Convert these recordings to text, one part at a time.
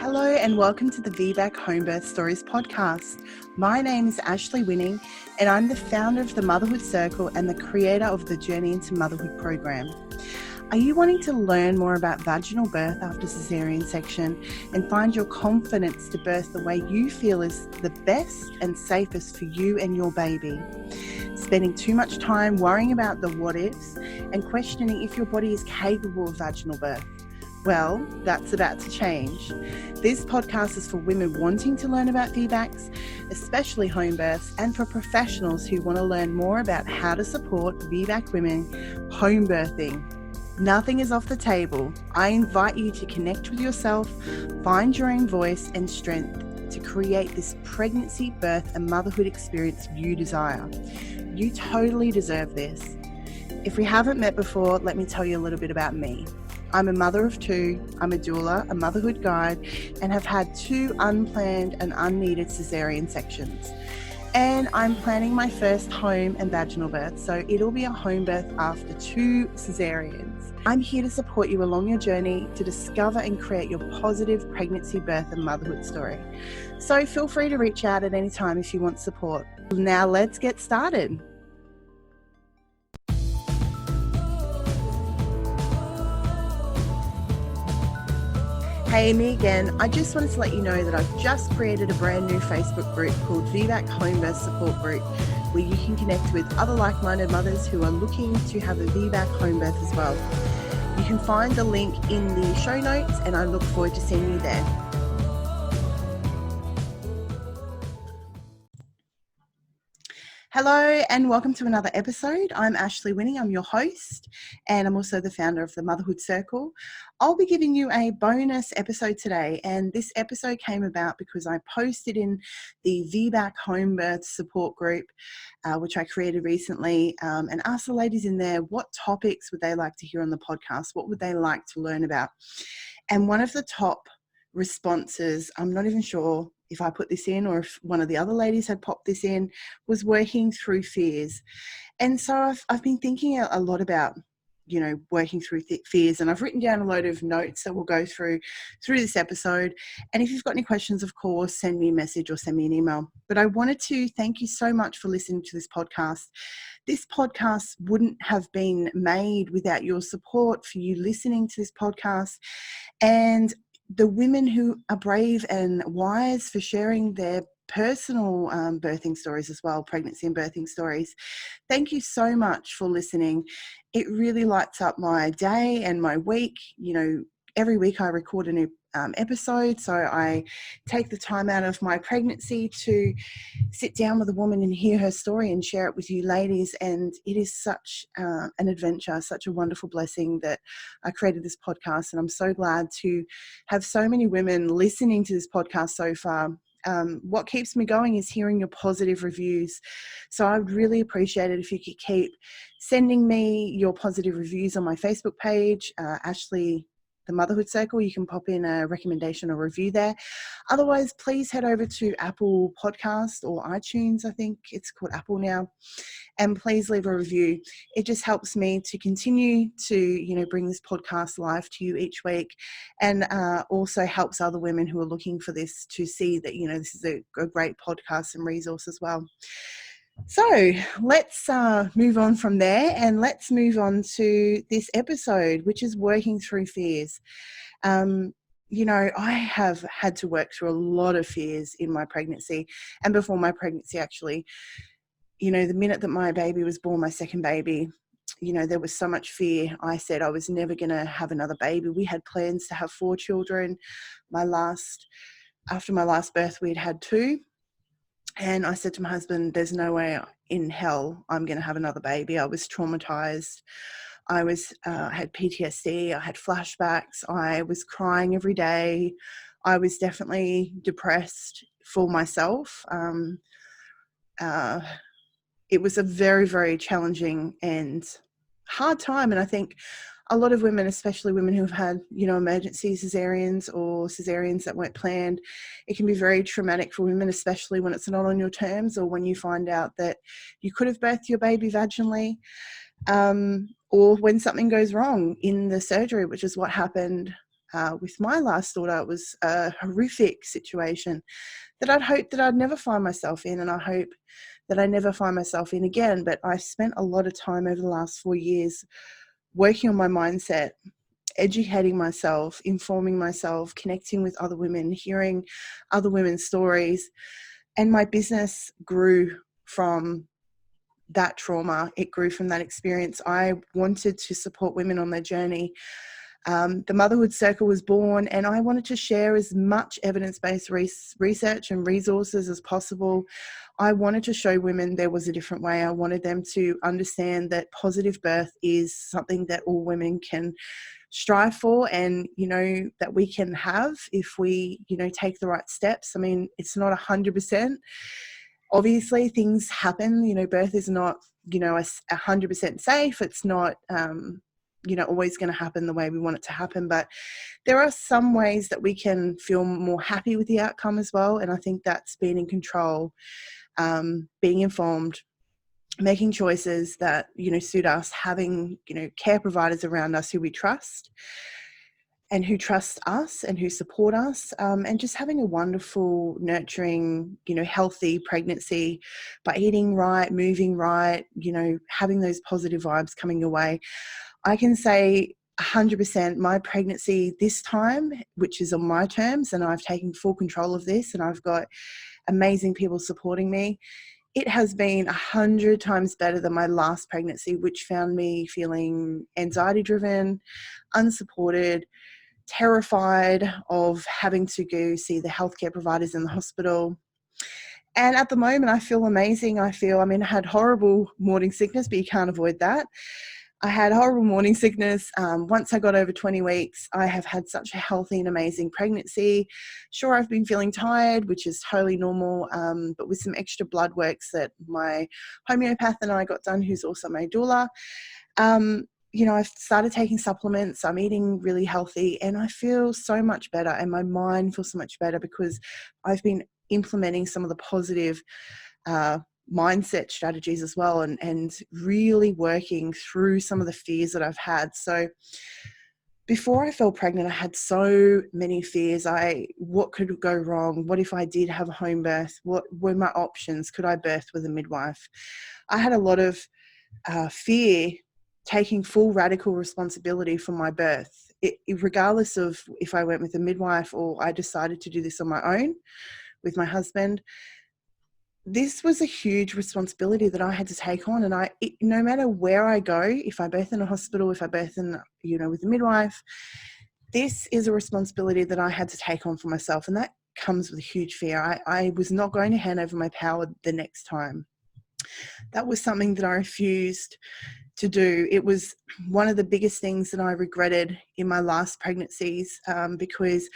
Hello and welcome to the VBAC Homebirth Stories podcast. My name is Ashley Winning and I'm the founder of the Motherhood Circle and the creator of the Journey into Motherhood program. Are you wanting to learn more about vaginal birth after cesarean section and find your confidence to birth the way you feel is the best and safest for you and your baby? Spending too much time worrying about the what ifs and questioning if your body is capable of vaginal birth? Well, that's about to change. This podcast is for women wanting to learn about VBACs, especially home births, and for professionals who want to learn more about how to support VBAC women home birthing. Nothing is off the table. I invite you to connect with yourself, find your own voice and strength to create this pregnancy, birth, and motherhood experience you desire. You totally deserve this. If we haven't met before, let me tell you a little bit about me. I'm a mother of two, I'm a doula, a motherhood guide, and have had 2 unplanned and unneeded cesarean sections. And I'm planning my first home and vaginal birth, so it'll be a home birth after 2 cesareans. I'm here to support you along your journey to discover and create your positive pregnancy, birth, and motherhood story. So feel free to reach out at any time if you want support. Now let's get started. Hey, me again. I just wanted to let you know that I've just created a brand new Facebook group called VBAC Homebirth Support Group, where you can connect with other like-minded mothers who are looking to have a VBAC home birth as well. You can find the link in the show notes and I look forward to seeing you there. Hello and welcome to another episode. I'm Ashley Winning, I'm your host and I'm also the founder of the Motherhood Circle. I'll be giving you a bonus episode today, and this episode came about because I posted in the VBAC Homebirth support group, which I created recently, and asked the ladies in there what topics would they like to hear on the podcast, what would they like to learn about. And one of the top responses, I'm not even sure if I put this in or if one of the other ladies had popped this in, was working through fears. And so I've been thinking a lot about, working through fears, and I've written down a load of notes that we'll go through this episode. And if you've got any questions, of course, send me a message or send me an email. But I wanted to thank you so much for listening to this podcast. This podcast wouldn't have been made without your support, for you listening to this podcast, and the women who are brave and wise for sharing their personal birthing stories as well, pregnancy and birthing stories. Thank you so much for listening. It really lights up my day and my week. Every week I record a new episode, so I take the time out of my pregnancy to sit down with a woman and hear her story and share it with you ladies. And it is such an adventure, such a wonderful blessing that I created this podcast. And I'm so glad to have so many women listening to this podcast so far. What keeps me going is hearing your positive reviews. So I would really appreciate it if you could keep sending me your positive reviews on my Facebook page, Ashley the Motherhood Circle. You can pop in a recommendation or review there. Otherwise, please head over to Apple Podcast or iTunes. I think it's called Apple now. And please leave a review. It just helps me to continue to, bring this podcast live to you each week, and also helps other women who are looking for this to see that, this is a great podcast and resource as well. So let's move on from there, and let's move on to this episode, which is working through fears. I have had to work through a lot of fears in my pregnancy and before my pregnancy, actually. The minute that my baby was born, my second baby, there was so much fear. I said I was never going to have another baby. We had plans to have 4 children. After my last birth, we'd had 2. And I said to my husband, there's no way in hell I'm going to have another baby. I was traumatized. I had PTSD. I had flashbacks. I was crying every day. I was definitely depressed for myself. It was a very, very challenging and hard time. And I think a lot of women, especially women who've had, emergency cesareans or cesareans that weren't planned, it can be very traumatic for women, especially when it's not on your terms, or when you find out that you could have birthed your baby vaginally, or when something goes wrong in the surgery, which is what happened with my last daughter, it was a horrific situation that I'd hoped that I'd never find myself in, and I hope that I never find myself in again. But I spent a lot of time over the last 4 years working on my mindset, educating myself, informing myself, connecting with other women, hearing other women's stories. And my business grew from that trauma. It grew from that experience. I wanted to support women on their journey. The Motherhood Circle was born, and I wanted to share as much evidence-based research and resources as possible. I wanted to show women there was a different way. I wanted them to understand that positive birth is something that all women can strive for, and, you know, that we can have if we, you know, take the right steps. I mean, it's not 100%. Obviously, things happen. You know, birth is not, you know, 100% safe. It's not, you know, always going to happen the way we want it to happen. But there are some ways that we can feel more happy with the outcome as well. And I think that's being in control, being informed, making choices that, you know, suit us, having, you know, care providers around us who we trust and who trust us and who support us, and just having a wonderful, nurturing, you know, healthy pregnancy by eating right, moving right, you know, having those positive vibes coming your way. I can say 100% my pregnancy this time, which is on my terms, and I've taken full control of this, and I've got amazing people supporting me. It has been 100 times better than my last pregnancy, which found me feeling anxiety-driven, unsupported, terrified of having to go see the healthcare providers in the hospital. And at the moment, I feel amazing. I had horrible morning sickness, but you can't avoid that. I had horrible morning sickness. Once I got over 20 weeks, I have had such a healthy and amazing pregnancy. Sure, I've been feeling tired, which is totally normal, but with some extra blood works that my homeopath and I got done, who's also my doula, you know, I've started taking supplements. I'm eating really healthy, and I feel so much better, and my mind feels so much better because I've been implementing some of the positive mindset strategies as well, and really working through some of the fears that I've had. So before I fell pregnant, I had so many fears. What could go wrong? What if I did have a home birth? What were my options? Could I birth with a midwife? I had a lot of fear taking full radical responsibility for my birth, regardless of if I went with a midwife or I decided to do this on my own with my husband. This was a huge responsibility that I had to take on. And no matter where I go, if I birth in a hospital, if I birth in, you know, with a midwife, this is a responsibility that I had to take on for myself. And that comes with a huge fear. I was not going to hand over my power the next time. That was something that I refused to do. It was one of the biggest things that I regretted in my last pregnancies, because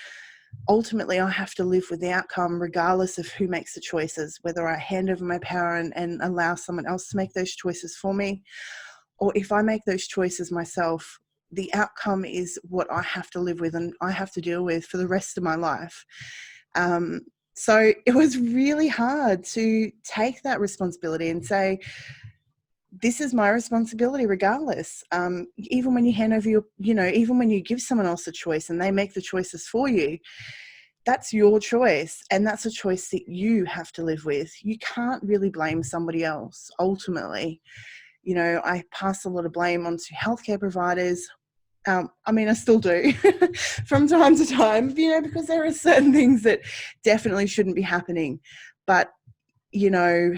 ultimately I have to live with the outcome regardless of who makes the choices, whether I hand over my power and allow someone else to make those choices for me, or if I make those choices myself, the outcome is what I have to live with and I have to deal with for the rest of my life. So it was really hard to take that responsibility and say, this is my responsibility regardless. Even when you hand over even when you give someone else a choice and they make the choices for you, that's your choice. And that's a choice that you have to live with. You can't really blame somebody else. Ultimately, you know, I pass a lot of blame onto healthcare providers. I still do from time to time, you know, because there are certain things that definitely shouldn't be happening. But, you know,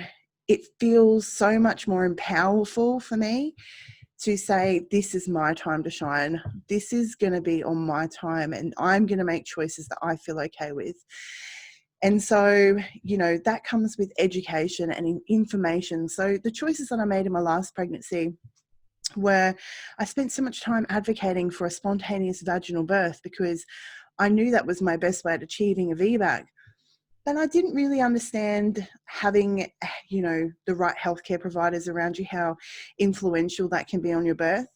it feels so much more powerful for me to say, this is my time to shine. This is going to be on my time, and I'm going to make choices that I feel okay with. And so, you know, that comes with education and information. So the choices that I made in my last pregnancy were, I spent so much time advocating for a spontaneous vaginal birth because I knew that was my best way at achieving a VBAC. And I didn't really understand having, you know, the right healthcare providers around you, how influential that can be on your birth.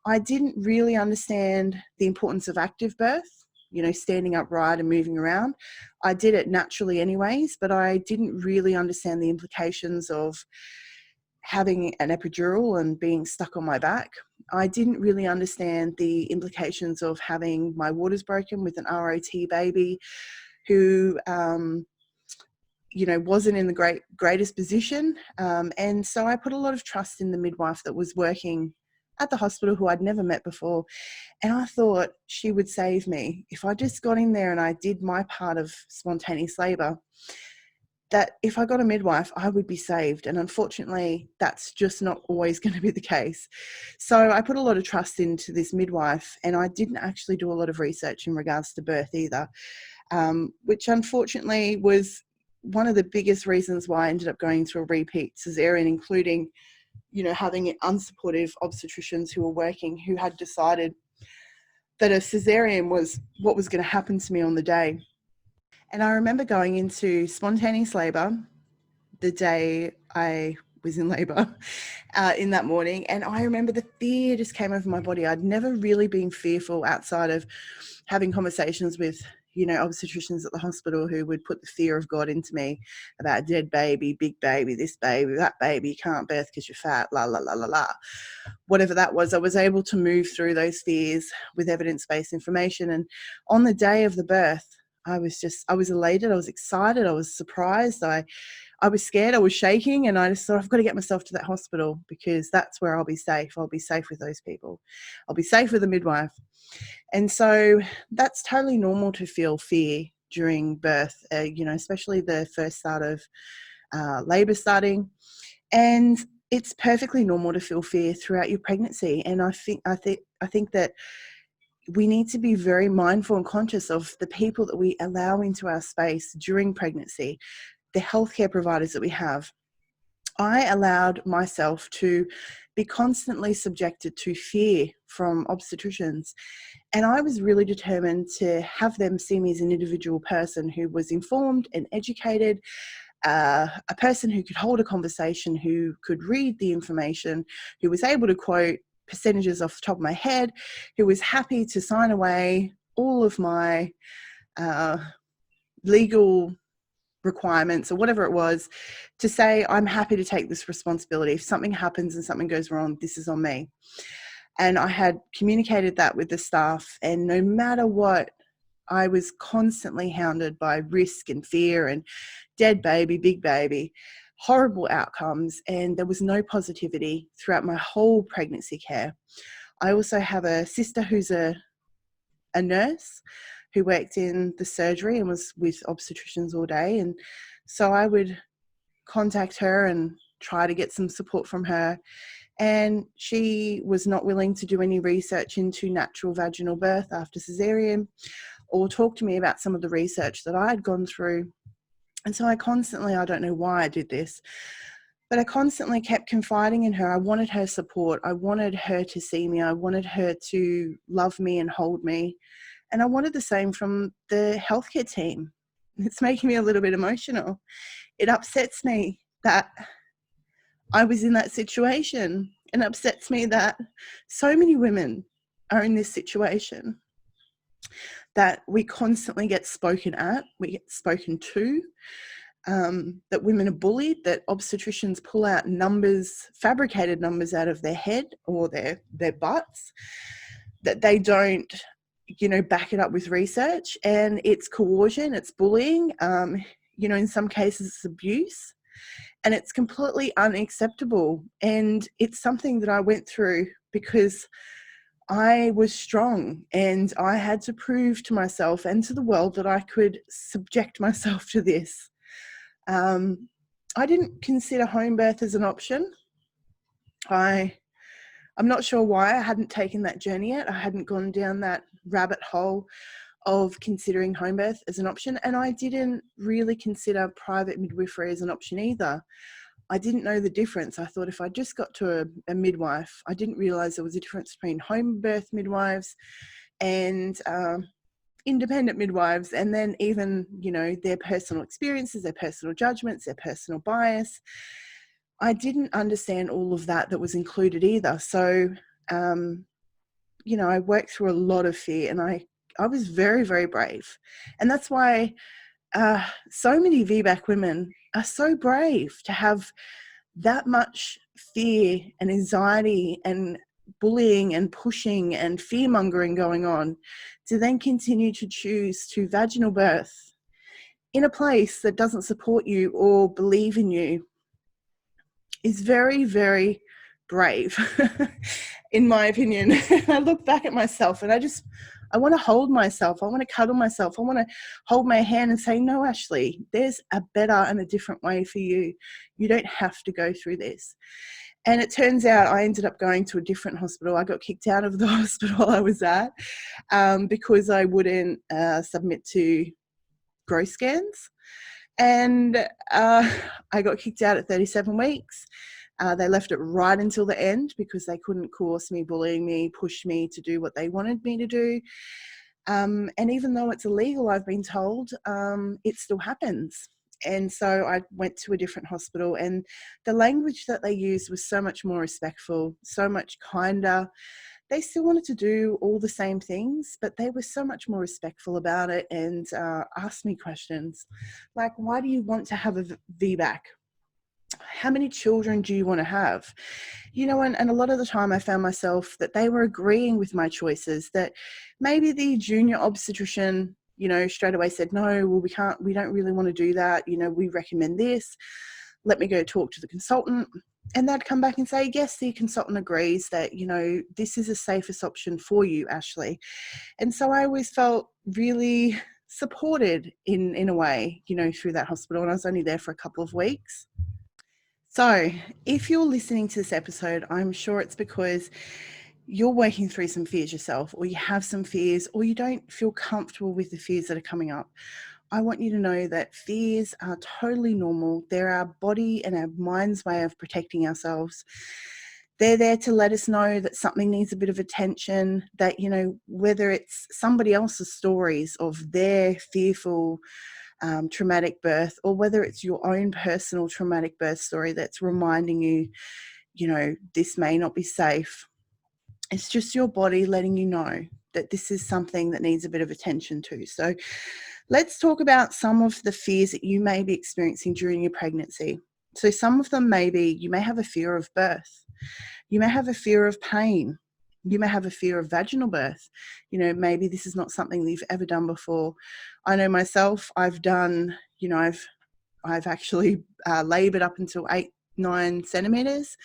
I didn't really understand the importance of active birth, you know, standing upright and moving around. I did it naturally anyways, but I didn't really understand the implications of having an epidural and being stuck on my back. I didn't really understand the implications of having my waters broken with an ROT baby who, wasn't in the greatest position. And so I put a lot of trust in the midwife that was working at the hospital, who I'd never met before. And I thought she would save me if I just got in there and I did my part of spontaneous labour, that if I got a midwife, I would be saved. And unfortunately, that's just not always going to be the case. So I put a lot of trust into this midwife, and I didn't actually do a lot of research in regards to birth either, which unfortunately was one of the biggest reasons why I ended up going through a repeat cesarean, including, having unsupportive obstetricians who were working, who had decided that a cesarean was what was going to happen to me on the day. And I remember going into spontaneous labour the day I was in labour in that morning. And I remember the fear just came over my body. I'd never really been fearful outside of having conversations with, obstetricians at the hospital who would put the fear of God into me about dead baby, big baby, this baby, that baby, you can't birth because you're fat, la, la, la, la, la. Whatever that was, I was able to move through those fears with evidence-based information. And on the day of the birth, I was elated, I was excited, I was surprised, I was scared, I was shaking, and I just thought, I've got to get myself to that hospital because that's where I'll be safe. I'll be safe with those people. I'll be safe with a midwife. And so that's totally normal to feel fear during birth, especially the first start of labour starting. And it's perfectly normal to feel fear throughout your pregnancy. And I think that we need to be very mindful and conscious of the people that we allow into our space during pregnancy, the healthcare providers that we have. I allowed myself to be constantly subjected to fear from obstetricians, and I was really determined to have them see me as an individual person who was informed and educated, a person who could hold a conversation, who could read the information, who was able to quote percentages off the top of my head, who was happy to sign away all of my legal requirements or whatever it was, to say, I'm happy to take this responsibility. If something happens and something goes wrong, this is on me. And I had communicated that with the staff, and no matter what, I was constantly hounded by risk and fear and dead baby, big baby, horrible outcomes, and there was no positivity throughout my whole pregnancy care. I also have a sister who's a nurse who worked in the surgery and was with obstetricians all day, and so I would contact her and try to get some support from her, and she was not willing to do any research into natural vaginal birth after cesarean or talk to me about some of the research that I had gone through. And so I don't know why I did this, but I constantly kept confiding in her. I wanted her support. I wanted her to see me. I wanted her to love me and hold me. And I wanted the same from the healthcare team. It's making me a little bit emotional. It upsets me that I was in that situation, and upsets me that so many women are in this situation, that we constantly get spoken at, we get spoken to, that women are bullied, that obstetricians pull out numbers, fabricated numbers out of their head or their butts, that they don't, back it up with research, and it's coercion, it's bullying, in some cases it's abuse, and it's completely unacceptable. And it's something that I went through because I was strong, and I had to prove to myself and to the world that I could subject myself to this. I didn't consider home birth as an option. I'm not sure why I hadn't taken that journey yet. I hadn't gone down that rabbit hole of considering home birth as an option, and I didn't really consider private midwifery as an option either. I didn't know the difference. I thought if I just got to a midwife, I didn't realize there was a difference between home birth midwives and independent midwives, and then even, their personal experiences, their personal judgments, their personal bias. I didn't understand all of that was included either. So, I worked through a lot of fear, and I was very, very brave. And that's why so many VBAC women are so brave to have that much fear and anxiety and bullying and pushing and fear-mongering going on, to then continue to choose to vaginal birth in a place that doesn't support you or believe in you is very, very brave, in my opinion. I look back at myself and I want to hold myself. I want to cuddle myself. I want to hold my hand and say, no, Ashley, there's a better and a different way for you. You don't have to go through this. And it turns out I ended up going to a different hospital. I got kicked out of the hospital I was at because I wouldn't submit to growth scans. And I got kicked out at 37 weeks. They left it right until the end because they couldn't coerce me, bullying me, push me to do what they wanted me to do. And even though it's illegal, I've been told, it still happens. And so I went to a different hospital, and the language that they used was so much more respectful, so much kinder. They still wanted to do all the same things, but they were so much more respectful about it and asked me questions like, why do you want to have a VBAC? How many children do you want to have? You know, and a lot of the time I found myself that they were agreeing with my choices, that maybe the junior obstetrician, you know, straight away said, no, well, we don't really want to do that. You know, we recommend this. Let me go talk to the consultant. And they'd come back and say, yes, the consultant agrees that, you know, this is the safest option for you, Ashley. And so I always felt really supported in a way, you know, through that hospital. And I was only there for a couple of weeks. So if you're listening to this episode, I'm sure it's because you're working through some fears yourself, or you have some fears, or you don't feel comfortable with the fears that are coming up. I want you to know that fears are totally normal. They're our body and our mind's way of protecting ourselves. They're there to let us know that something needs a bit of attention, that, you know, whether it's somebody else's stories of their fearful traumatic birth, or whether it's your own personal traumatic birth story that's reminding you, you know, this may not be safe. It's just your body letting you know that this is something that needs a bit of attention to. So let's talk about some of the fears that you may be experiencing during your pregnancy. So some of them may be, you may have a fear of birth. You may have a fear of pain. You may have a fear of vaginal birth. You know, maybe this is not something that you've ever done before. I know myself, I've done, you know, I've actually laboured up until 8-9 centimetres,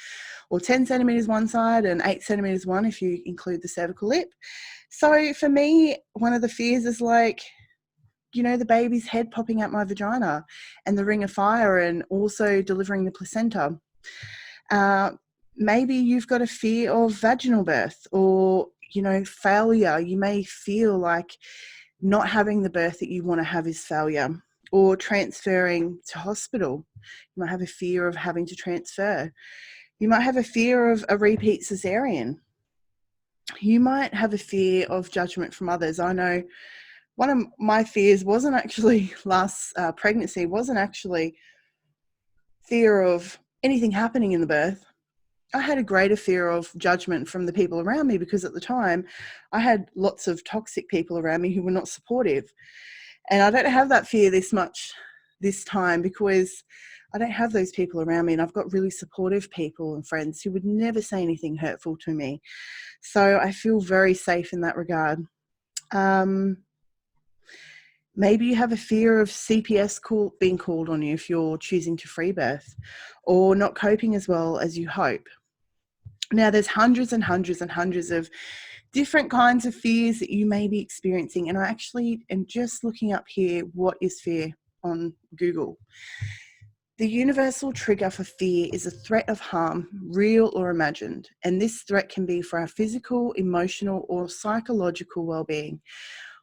or 10 centimetres one side and 8 centimetres one if you include the cervical lip. So for me, one of the fears is like, you know, the baby's head popping out my vagina and the ring of fire, and also delivering the placenta. Maybe you've got a fear of vaginal birth, or, you know, failure. You may feel like not having the birth that you want to have is failure, or transferring to hospital. You might have a fear of having to transfer. You might have a fear of a repeat cesarean. You might have a fear of judgment from others. I know one of my fears wasn't actually last pregnancy, wasn't actually fear of anything happening in the birth. I had a greater fear of judgment from the people around me, because at the time I had lots of toxic people around me who were not supportive. And I don't have that fear this much this time, because I don't have those people around me, and I've got really supportive people and friends who would never say anything hurtful to me. So I feel very safe in that regard. Maybe you have a fear of CPS being called on you if you're choosing to free birth, or not coping as well as you hope. Now, there's hundreds and hundreds and hundreds of different kinds of fears that you may be experiencing. And I actually am just looking up here, what is fear, on Google. The universal trigger for fear is a threat of harm, real or imagined. And this threat can be for our physical, emotional, or psychological well-being.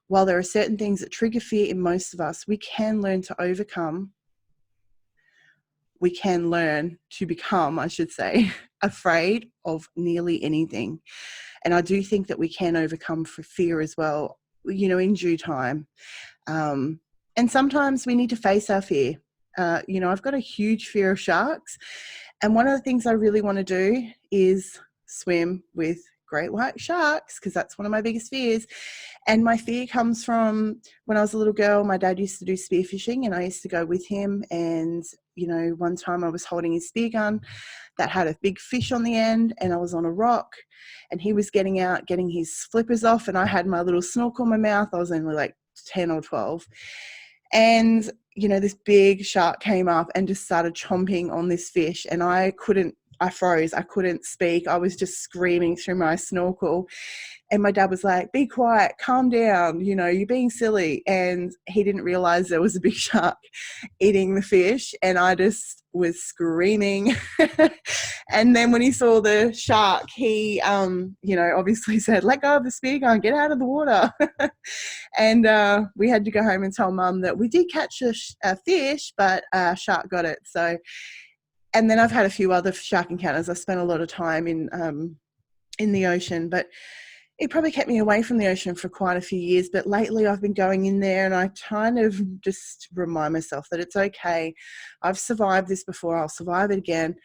While there are certain things that trigger fear in most of us, we can learn to overcome. We can learn to become, I should say, afraid of nearly anything. And I do think that we can overcome fear as well, you know, in due time. And sometimes we need to face our fear. You know, I've got a huge fear of sharks. And one of the things I really want to do is swim with great white sharks, because that's one of my biggest fears. And my fear comes from when I was a little girl. My dad used to do spearfishing, and I used to go with him, and one time I was holding his spear gun that had a big fish on the end, and I was on a rock, and he was getting his flippers off, and I had my little snorkel in my mouth. I was only like 10 or 12. And, this big shark came up and just started chomping on this fish, and I froze. I couldn't speak. I was just screaming through my snorkel. And my dad was like, be quiet, calm down, you're being silly. And he didn't realize there was a big shark eating the fish. And I just was screaming. And then when he saw the shark, he, obviously said, let go of the spear gun, get out of the water. And we had to go home and tell Mum that we did catch a fish, but a shark got it. So, and then I've had a few other shark encounters. I spent a lot of time in the ocean, but it probably kept me away from the ocean for quite a few years. But lately I've been going in there, and I kind of just remind myself that it's okay. I've survived this before. I'll survive it again.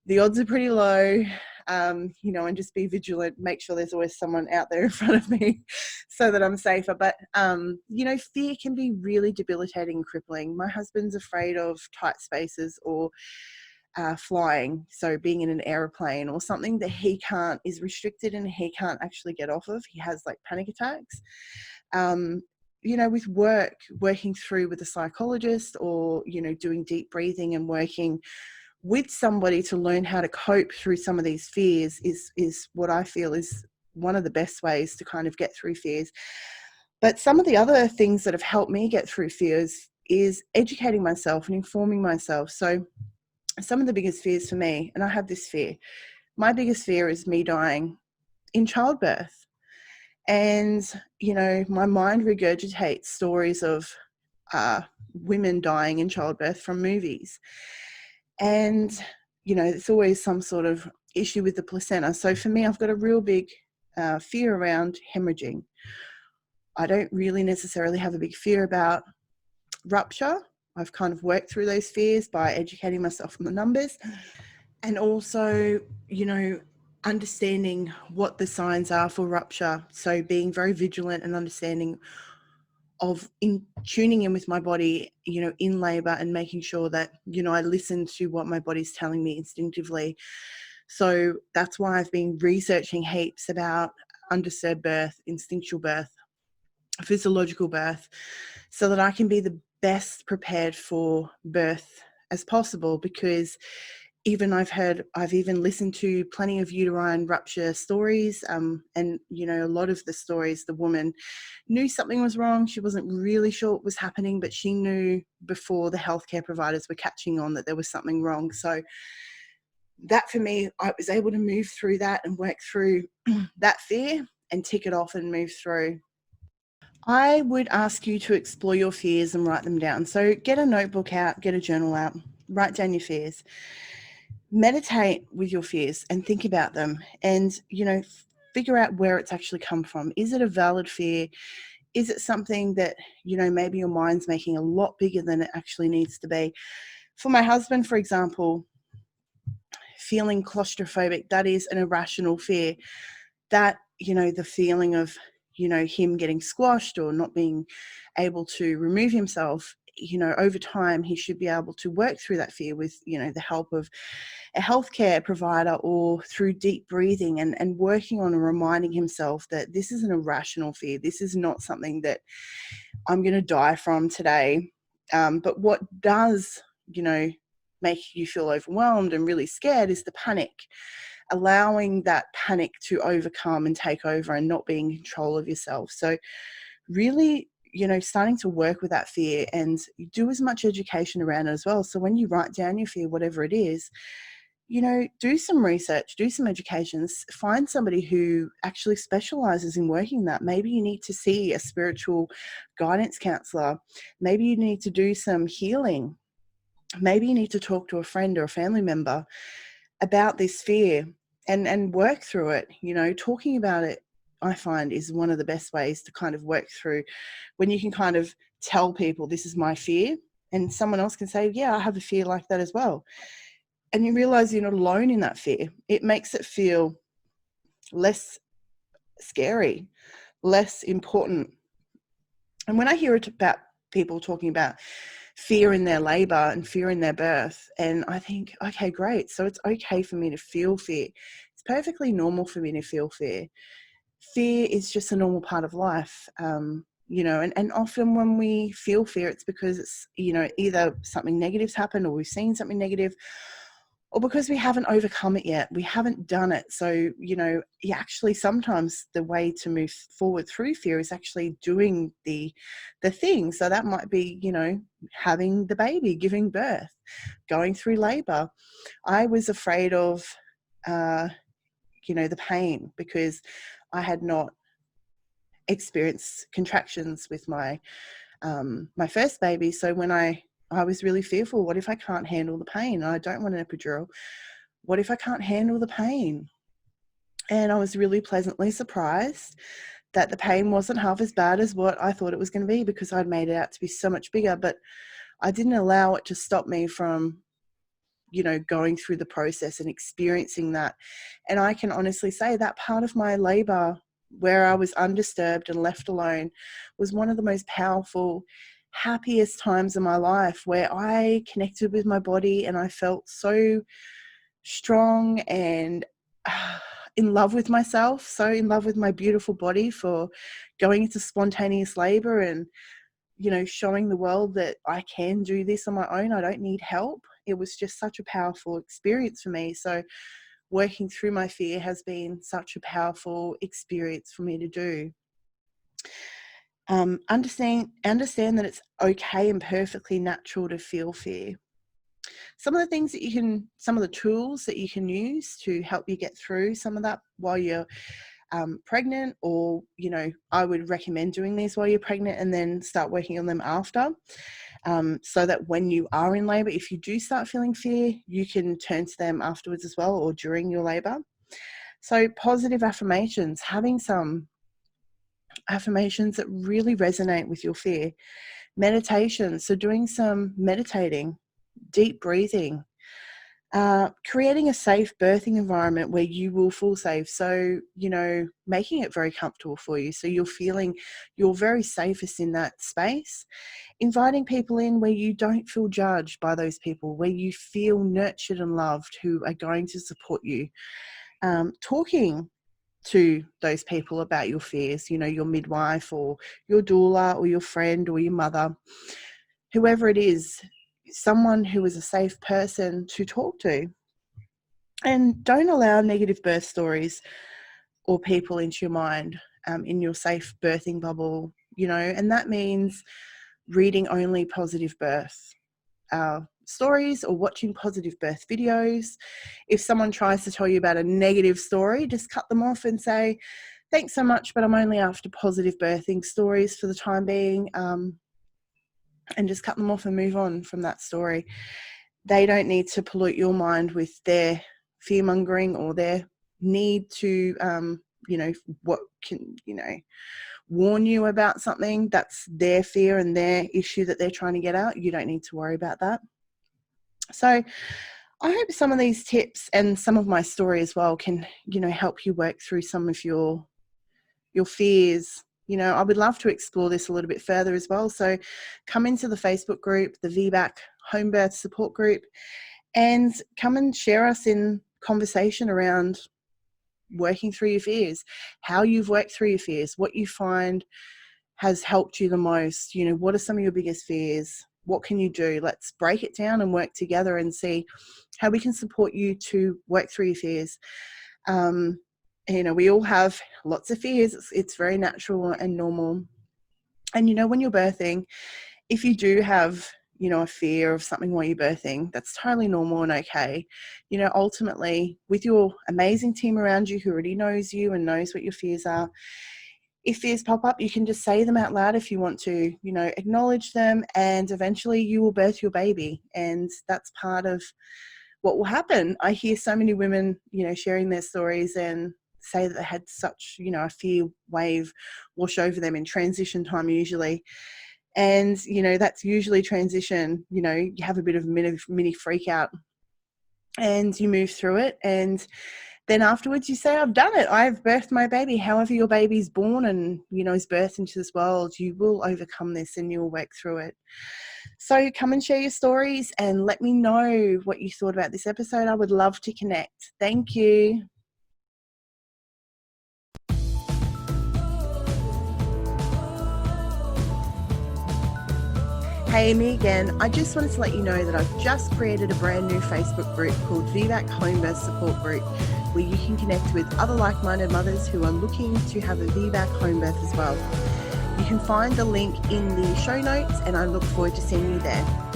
The odds are pretty low, and just be vigilant. Make sure there's always someone out there in front of me so that I'm safer. But, fear can be really debilitating and crippling. My husband's afraid of tight spaces or flying, so being in an aeroplane or something that is restricted and he can't actually get off of. He has like panic attacks. With working through with a psychologist, or doing deep breathing and working with somebody to learn how to cope through some of these fears is what I feel is one of the best ways to kind of get through fears. But some of the other things that have helped me get through fears is educating myself and informing myself. So some of the biggest fears for me, and I have this fear, my biggest fear is me dying in childbirth. And, my mind regurgitates stories of women dying in childbirth from movies. And, it's always some sort of issue with the placenta. So for me, I've got a real big fear around hemorrhaging. I don't really necessarily have a big fear about rupture. I've kind of worked through those fears by educating myself on the numbers, and also, understanding what the signs are for rupture. So being very vigilant and understanding of tuning in with my body, in labor, and making sure that, I listen to what my body's telling me instinctively. So that's why I've been researching heaps about undisturbed birth, instinctual birth, physiological birth, so that I can be the best prepared for birth as possible. Because I've even listened to plenty of uterine rupture stories, and a lot of the stories, the woman knew something was wrong. She wasn't really sure what was happening, but she knew before the healthcare providers were catching on that there was something wrong. So that, for me, I was able to move through that and work through that fear and tick it off and move through. I would ask you to explore your fears and write them down. So get a notebook out, get a journal out, write down your fears. Meditate with your fears and think about them, and, figure out where it's actually come from. Is it a valid fear? Is it something that, maybe your mind's making a lot bigger than it actually needs to be? For my husband, for example, feeling claustrophobic, that is an irrational fear. That, the feeling of, him getting squashed or not being able to remove himself, over time he should be able to work through that fear with, the help of a healthcare provider, or through deep breathing and working on and reminding himself that this is an irrational fear. This is not something that I'm going to die from today. But what does, make you feel overwhelmed and really scared is the panic. Allowing that panic to overcome and take over and not being in control of yourself. So really, starting to work with that fear, and do as much education around it as well. So when you write down your fear, whatever it is, do some research, do some educations, find somebody who actually specializes in working that. Maybe you need to see a spiritual guidance counselor. Maybe you need to do some healing. Maybe you need to talk to a friend or a family member about this fear and work through it. Talking about it, I find, is one of the best ways to kind of work through, when you can kind of tell people, this is my fear, and someone else can say, yeah, I have a fear like that as well. And you realize you're not alone in that fear. It makes it feel less scary, less important. And when I hear it about people talking about fear in their labor and fear in their birth. And I think, okay, great. So it's okay for me to feel fear. It's perfectly normal for me to feel fear. Fear is just a normal part of life. And often when we feel fear, it's because it's, either something negative's happened, or we've seen something negative, or because we haven't overcome it yet. We haven't done it. So, actually sometimes the way to move forward through fear is actually doing the thing. So that might be, having the baby, giving birth, going through labor. I was afraid of, the pain, because I had not experienced contractions with my first baby. So when I was really fearful, what if I can't handle the pain? I don't want an epidural. What if I can't handle the pain? And I was really pleasantly surprised that the pain wasn't half as bad as what I thought it was going to be, because I'd made it out to be so much bigger. But I didn't allow it to stop me from, going through the process and experiencing that. And I can honestly say that part of my labor, where I was undisturbed and left alone, was one of the most powerful, happiest times of my life, where I connected with my body and I felt so strong and in love with myself, so in love with my beautiful body for going into spontaneous labor and, showing the world that I can do this on my own. I don't need help. It was just such a powerful experience for me. So working through my fear has been such a powerful experience for me to do. Understand that it's okay and perfectly natural to feel fear. Some of the tools that you can use to help you get through some of that while you're pregnant, or, I would recommend doing these while you're pregnant and then start working on them after. So that when you are in labor, if you do start feeling fear, you can turn to them afterwards as well, or during your labor. So positive affirmations, having some affirmations that really resonate with your fear. Meditation, so doing some meditating, deep breathing, creating a safe birthing environment where you will feel safe. So, making it very comfortable for you, so you're very safest in that space. Inviting people in where you don't feel judged by those people, where you feel nurtured and loved, who are going to support you. Talking to those people about your fears, your midwife or your doula or your friend or your mother, whoever it is, someone who is a safe person to talk to. And don't allow negative birth stories or people into your mind, in your safe birthing bubble, and that means reading only positive birth stories or watching positive birth videos. If someone tries to tell you about a negative story, just cut them off and say, thanks so much, but I'm only after positive birthing stories for the time being, and just cut them off and move on from that story. They don't need to pollute your mind with their fear-mongering or their need to, warn you about something. That's their fear and their issue that they're trying to get out. You don't need to worry about that. So I hope some of these tips and some of my story as well can, help you work through some of your fears. I would love to explore this a little bit further as well. So come into the Facebook group, the VBAC Homebirth support group, and come and share us in conversation around working through your fears, how you've worked through your fears, what you find has helped you the most. What are some of your biggest fears? What can you do? Let's break it down and work together and see how we can support you to work through your fears. We all have lots of fears. It's very natural and normal. And, when you're birthing, if you do have, a fear of something while you're birthing, that's totally normal and okay. Ultimately, with your amazing team around you who already knows you and knows what your fears are, if fears pop up, you can just say them out loud if you want to, acknowledge them, and eventually you will birth your baby. And that's part of what will happen. I hear so many women, sharing their stories and say that they had such, a fear wave wash over them in transition time usually. And, that's usually transition, you have a bit of mini freak out and you move through it. And then afterwards you say, I've done it. I've birthed my baby. However your baby's born and, is birthed into this world, you will overcome this and you'll work through it. So come and share your stories and let me know what you thought about this episode. I would love to connect. Thank you. Hey, me again. I just wanted to let you know that I've just created a brand new Facebook group called VBAC Homebirth Support Group, where you can connect with other like-minded mothers who are looking to have a VBAC homebirth as well. You can find the link in the show notes, and I look forward to seeing you there.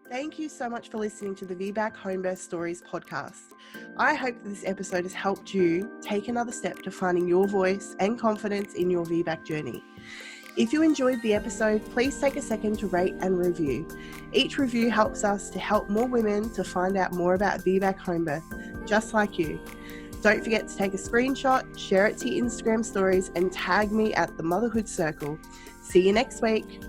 Thank you so much for listening to the VBAC Homebirth Stories podcast. I hope that this episode has helped you take another step to finding your voice and confidence in your VBAC journey. If you enjoyed the episode, please take a second to rate and review. Each review helps us to help more women to find out more about VBAC Homebirth, just like you. Don't forget to take a screenshot, share it to your Instagram stories, and tag me at the Motherhood Circle. See you next week.